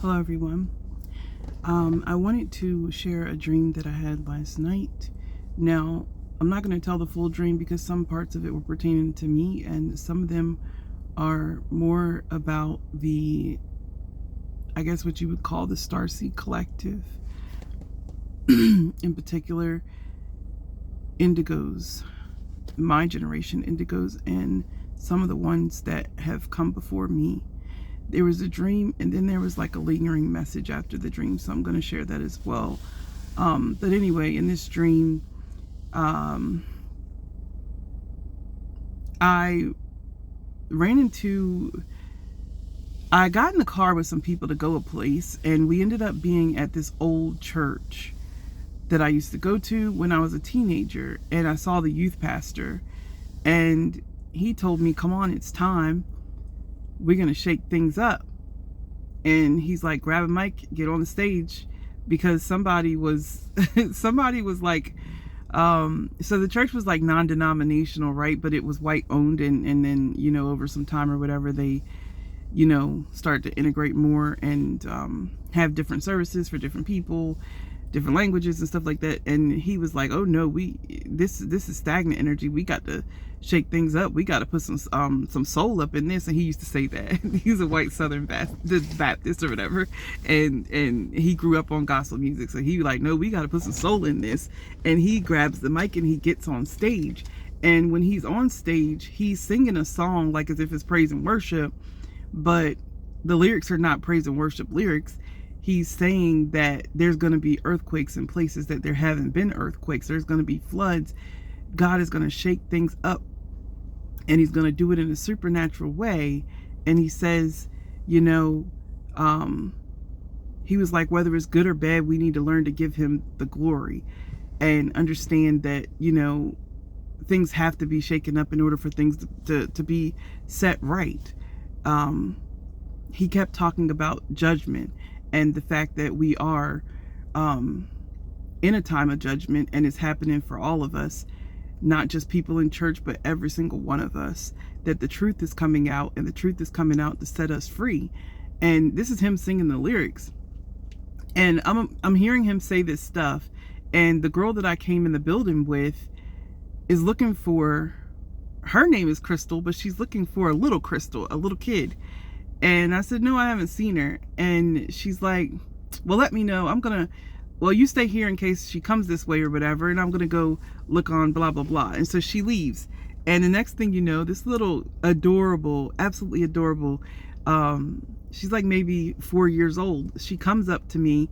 Hello everyone. I wanted to share a dream that I had last night. Now, I'm not going to tell the full dream because some parts of it were pertaining to me and some of them are more about I guess what you would call the Starseed collective. In particular, indigos, my generation indigos, and some of the ones that have come before me. There was a dream and then there was like a lingering message after the dream, so I'm going to share that as well. But anyway, in this dream, I I got in the car with some people to go a place, and we ended up being at this old church that I used to go to when I was a teenager, and I saw the youth pastor, and he told me, come on, it's time. We're going to shake things up. And he's like, grab a mic, get on the stage, because somebody was like, so the church was like non-denominational, right? But it was white owned, and then, over some time or whatever, they, start to integrate more and have different services for different people, different languages and stuff like that. And he was like, oh no, this is stagnant energy. We got to shake things up. We got to put some soul up in this. And he used to say that. He's a white Southern Baptist or whatever, and he grew up on gospel music, so he was like, no, we got to put some soul in this. And he grabs the mic and he gets on stage, and when he's on stage, he's singing a song like as if it's praise and worship, but the lyrics are not praise and worship lyrics. He's saying that there's going to be earthquakes in places that there haven't been earthquakes. There's going to be floods. God is going to shake things up, and he's going to do it in a supernatural way. And he says, he was like, whether it's good or bad, we need to learn to give him the glory and understand that, things have to be shaken up in order for things to be set right. He kept talking about judgment and the fact that we are in a time of judgment, and it's happening for all of us, not just people in church, but every single one of us, that the truth is coming out, and the truth is coming out to set us free. And this is him singing the lyrics, and I'm hearing him say this stuff, and the girl that I came in the building with is looking for, her name is Crystal, but she's looking for a little Crystal, a little kid. And I said, no, I haven't seen her. And she's like, well, let me know. Well, you stay here in case she comes this way or whatever, and I'm going to go look on blah, blah, blah. And so she leaves. And the next thing you know, this little adorable, absolutely adorable, she's like maybe 4 years old. She comes up to me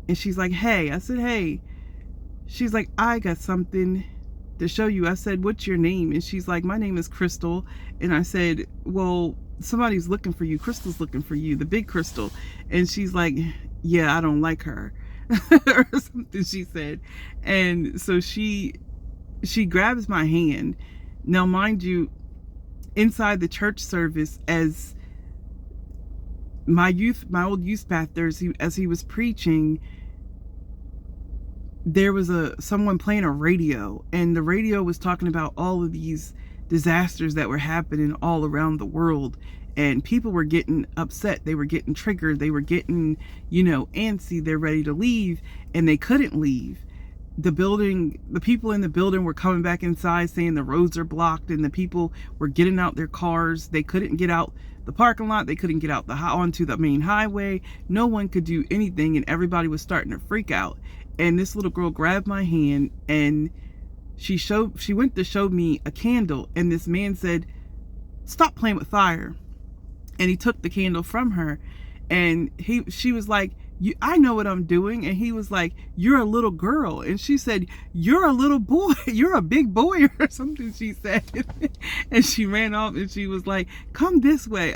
and she's like, hey. I said, hey. She's like, I got something to show you. I said, what's your name? And she's like, my name is Crystal. And I said, well, somebody's looking for you. Crystal's looking for you, the big Crystal. And she's like, yeah, I don't like her. Or something she said. And so she grabs my hand. Now, mind you, inside the church service, as my old youth pastor, as he was preaching, there was someone playing a radio, and the radio was talking about all of these disasters that were happening all around the world, and people were getting upset, they were getting triggered, they were getting, antsy, they're ready to leave, and they couldn't leave. The people in the building were coming back inside saying the roads are blocked, and the people were getting out their cars. They couldn't get out the parking lot, they couldn't get out onto the main highway. No one could do anything, and everybody was starting to freak out. And this little girl grabbed my hand, and she went to show me a candle, and this man said, stop playing with fire. And he took the candle from her, and she was like, I know what I'm doing. And he was like, you're a little girl. And she said, you're a little boy, you're a big boy, or something she said. And she ran off, and she was like, come this way.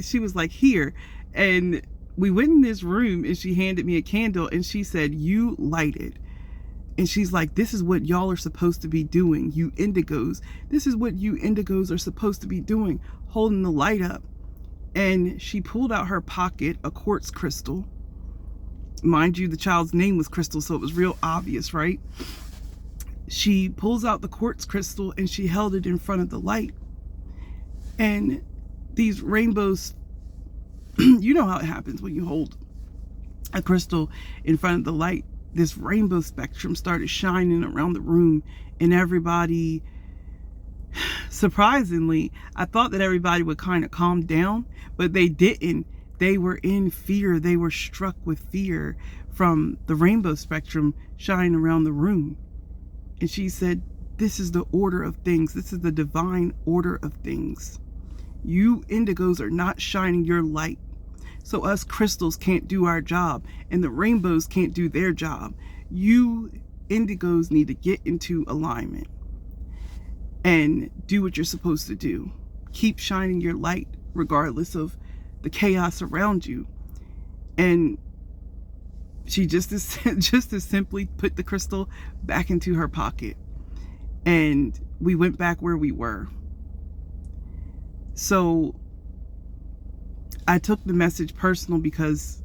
She was like, here. And we went in this room, and she handed me a candle, and she said, you light it. And she's like, this is what y'all are supposed to be doing, you indigos. This is what you indigos are supposed to be doing, holding the light up. And she pulled out her pocket a quartz crystal. Mind you, the child's name was Crystal, so it was real obvious, right? She pulls out the quartz crystal, and she held it in front of the light. And these rainbows You know how it happens when you hold a crystal in front of the light. This rainbow spectrum started shining around the room, and everybody, surprisingly, I thought that everybody would kind of calm down, but they didn't. They were in fear. They were struck with fear from the rainbow spectrum shining around the room. And she said, this is the order of things. This is the divine order of things. You indigos are not shining your light. So us crystals can't do our job, and the rainbows can't do their job. You indigos need to get into alignment and do what you're supposed to do. Keep shining your light regardless of the chaos around you. And she just as simply put the crystal back into her pocket, and we went back where we were. So I took the message personal because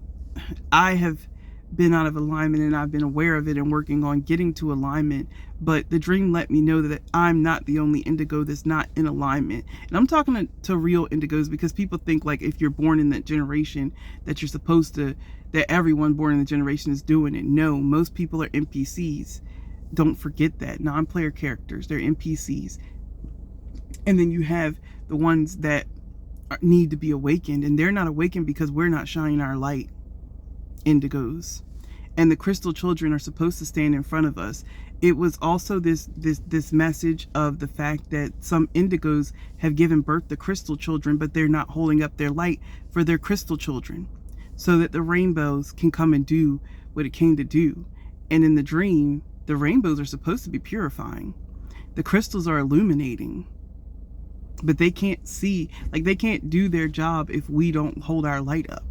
I have been out of alignment, and I've been aware of it and working on getting to alignment. But the dream let me know that I'm not the only indigo that's not in alignment. And I'm talking to real indigos, because people think like if you're born in that generation that you're supposed to, that everyone born in the generation is doing it. No, most people are NPCs. Don't forget that. Non-player characters, they're NPCs. And then you have the ones that need to be awakened, and they're not awakened because we're not shining our light. Indigos. And the crystal children are supposed to stand in front of us. It was also this message of the fact that some indigos have given birth to crystal children, but they're not holding up their light for their crystal children, so that the rainbows can come and do what it came to do. And in the dream, the rainbows are supposed to be purifying. The crystals are illuminating. But they can't see, like they can't do their job if we don't hold our light up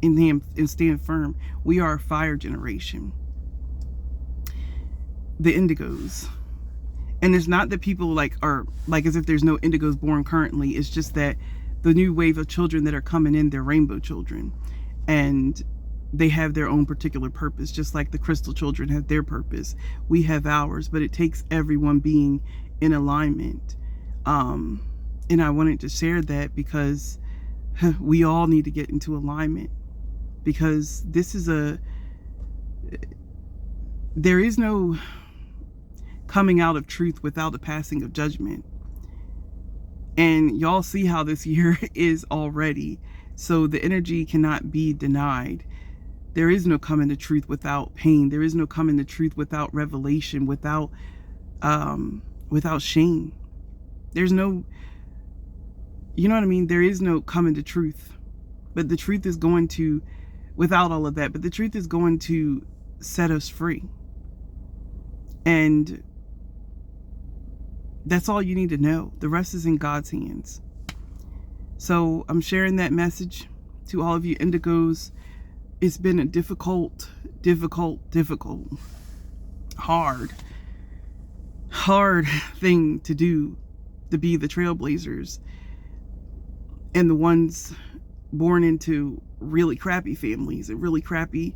and stand firm. We are a fire generation. The indigos. And it's not that people are as if there's no indigos born currently. It's just that the new wave of children that are coming in, they're rainbow children. And they have their own particular purpose, just like the crystal children have their purpose. We have ours, but it takes everyone being in alignment. And I wanted to share that because we all need to get into alignment, because this is there is no coming out of truth without the passing of judgment. And y'all see how this year is already. So the energy cannot be denied. There is no coming to truth without pain. There is no coming to truth without revelation, without shame. There's no, you know what I mean? There is no coming to truth. But the truth is going to, without all of that, but the truth is going to set us free. And that's all you need to know. The rest is in God's hands. So I'm sharing that message to all of you indigos. It's been a difficult, hard thing to do, to be the trailblazers and the ones born into really crappy families and really crappy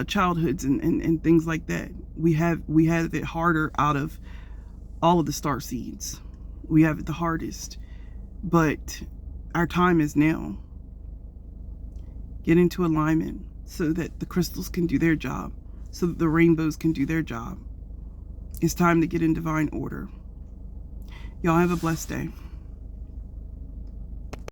childhoods and things like that. We have it harder out of all of the starseeds. We have it the hardest, but our time is now. Get into alignment so that the crystals can do their job, so that the rainbows can do their job. It's time to get in divine order. Y'all have a blessed day.